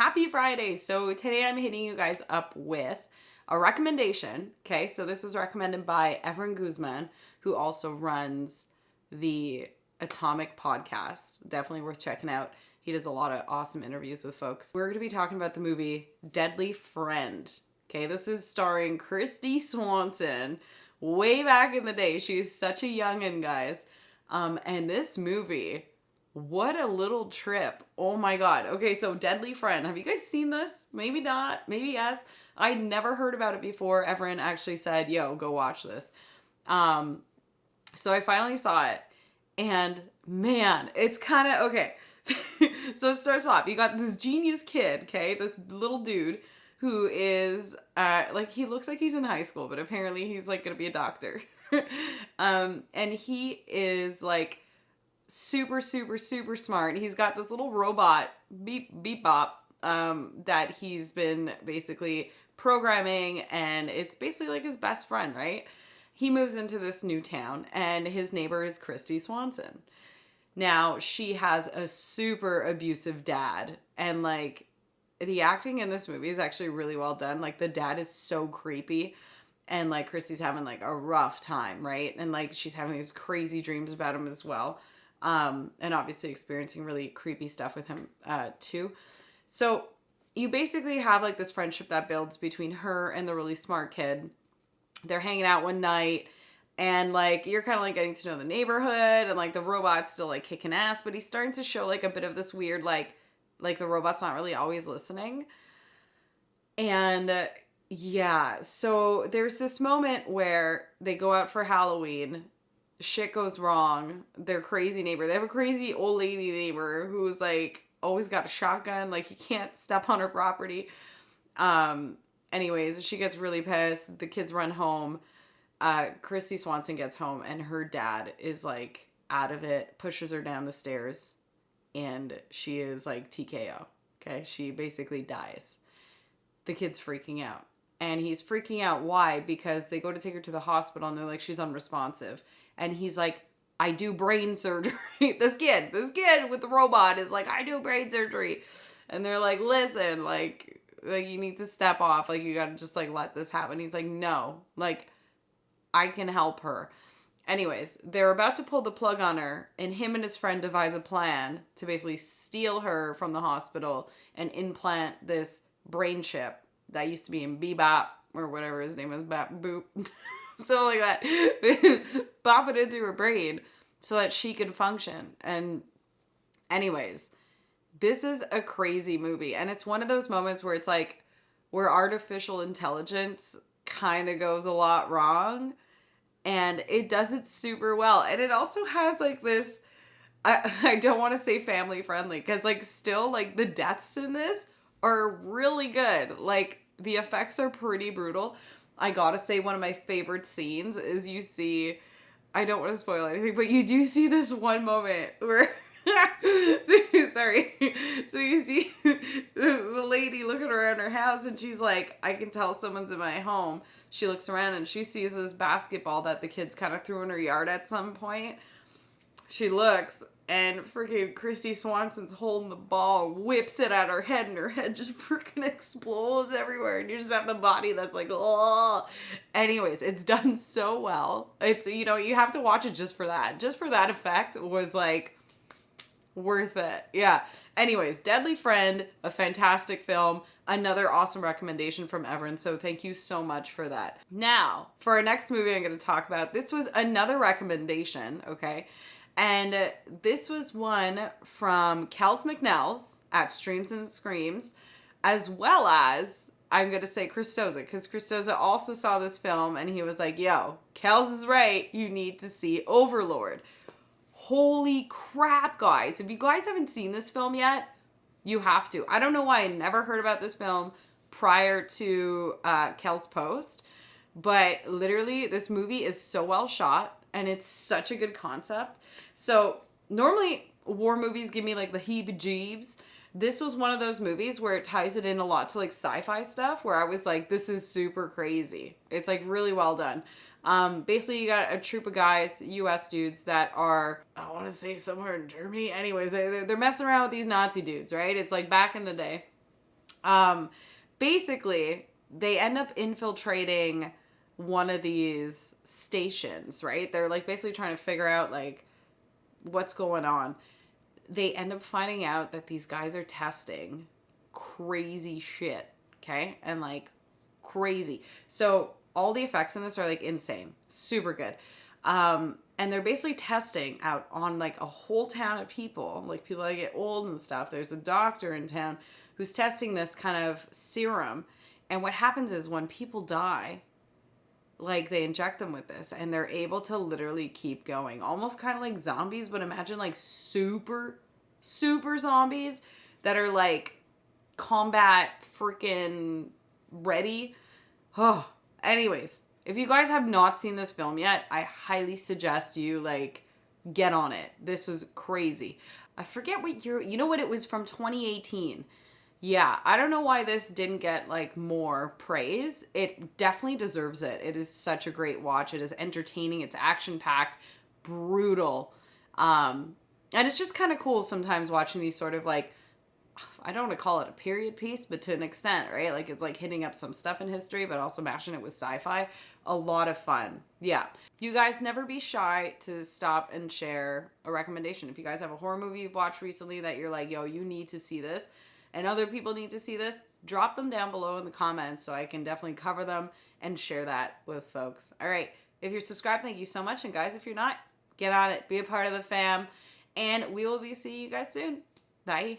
Happy Friday. So today I'm hitting you guys up with a recommendation. Okay, so this was recommended by Efren Guzman, who also runs the Atomic podcast. Definitely worth checking out. He does a lot of awesome interviews with folks. We're going to be talking about the movie Deadly Friend. Okay, this is starring Kristy Swanson. Way back in the day. She's such a youngin', guys. And this movie, what a little trip. Oh my god. Okay, so Deadly Friend. Have you guys seen this? Maybe not. Maybe yes. I'd never heard about it before. Efren actually said, yo, go watch this. So I finally saw it. And man, it's kind of, okay. So it starts off. You got this genius kid, okay? This little dude who is, he looks like he's in high school, but apparently he's, going to be a doctor. And he is, super, super, super smart. He's got this little robot, beep bop, that he's been basically programming, and it's basically his best friend, right? He moves into this new town, and his neighbor is Kristy Swanson. Now, she has a super abusive dad, and the acting in this movie is actually really well done. The dad is so creepy, and Kristy's having a rough time, right? And she's having these crazy dreams about him as well. And obviously experiencing really creepy stuff with him, too. So you basically have this friendship that builds between her and the really smart kid. They're hanging out one night, and you're kind of getting to know the neighborhood, and the robot's still kicking ass, but he's starting to show a bit of this weird, the robot's not really always listening. And yeah, so there's this moment where they go out for Halloween. Shit goes wrong. Their crazy neighbor, they have a crazy old lady neighbor who's always got a shotgun. He can't step on her property. Anyways, she gets really pissed. The kids run home. Kristy Swanson gets home, and her dad is out of it, pushes her down the stairs, and she is TKO. Okay, she basically dies. The kid's freaking out, and he's freaking out. Why? Because they go to take her to the hospital, and they're she's unresponsive. And he's I do brain surgery. This kid with the robot is I do brain surgery. And they're listen, you need to step off. You gotta just let this happen. He's no, I can help her. Anyways, they're about to pull the plug on her, and him and his friend devise a plan to basically steal her from the hospital and implant this brain chip that used to be in Bebop, or whatever his name is, Boop. Something like that. Bop it into her brain so that she can function. And anyways, this is a crazy movie. And it's one of those moments where it's where artificial intelligence kind of goes a lot wrong. And it does it super well. And it also has this, I don't want to say family friendly, because still the deaths in this are really good. The effects are pretty brutal. I gotta say, one of my favorite scenes is you see, I don't want to spoil anything, but you do see this one moment where, sorry, so you see the lady looking around her house, and she's I can tell someone's in my home. She looks around, and she sees this basketball that the kids kind of threw in her yard at some point. She looks, and freaking Kristy Swanson's holding the ball, whips it at her head, and her head just freaking explodes everywhere, and you just have the body that's oh. Anyways, it's done so well. It's, you have to watch it just for that. Just for that effect was worth it. Yeah. Anyways, Deadly Friend, a fantastic film. Another awesome recommendation from Efren, so thank you so much for that. Now, for our next movie I'm going to talk about, this was another recommendation, okay? And this was one from Kells at Streams and Screams, as well as, I'm going to say Christoza, because Christoza also saw this film, and he was yo, Kells is right, you need to see Overlord. Holy crap, guys. If you guys haven't seen this film yet, you have to. I don't know why I never heard about this film prior to Kells' post, but literally this movie is so well shot, and it's such a good concept. So normally war movies give me the heebie-jeebs. This was one of those movies where it ties it in a lot to sci-fi stuff, where I was this is super crazy. It's really well done. Basically you got a troop of guys, US dudes, that are, I want to say somewhere in Germany. Anyways, they're messing around with these Nazi dudes, right? It's back in the day. Um, basically, they end up infiltrating one of these stations, right? They're like basically trying to figure out like what's going on. They end up finding out that these guys are testing crazy shit, okay? And like crazy. So all the effects in this are like insane, super good. And they're basically testing out on like a whole town of people, like people that get old and stuff. There's a doctor in town who's testing this kind of serum. And what happens is when people die, like they inject them with this and they're able to literally keep going. Almost kind of like zombies, but imagine like super, super zombies that are like combat freaking ready. Oh, anyways, if you guys have not seen this film yet, I highly suggest you like get on it. This was crazy. I forget what year, you know what, it was from 2018. Yeah, I don't know why this didn't get like more praise. It definitely deserves it. It is such a great watch. It is entertaining, it's action packed, brutal. And it's just kind of cool sometimes watching these sort of like, I don't want to call it a period piece, but to an extent, right? Like it's like hitting up some stuff in history, but also mashing it with sci-fi. A lot of fun. Yeah. You guys never be shy to stop and share a recommendation. If you guys have a horror movie you've watched recently that you're like, yo, you need to see this, and other people need to see this, drop them down below in the comments so I can definitely cover them and share that with folks. All right. If you're subscribed, thank you so much. And guys, if you're not, get on it. Be a part of the fam. And we will be seeing you guys soon. Bye.